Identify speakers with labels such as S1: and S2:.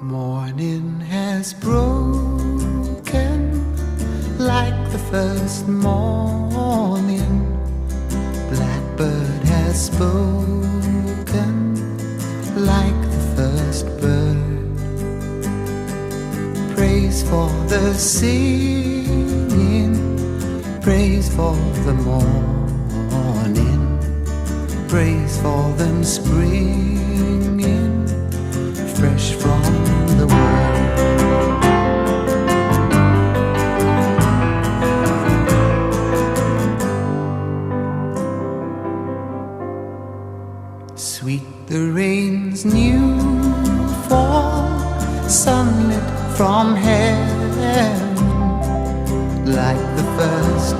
S1: Morning has broken like the first morning. Blackbird has spoken like the first bird. Praise for the singing, praise for the morning, praise for them springing fresh from the world. Sweet the rain's new fall, sunlit from heaven, like the first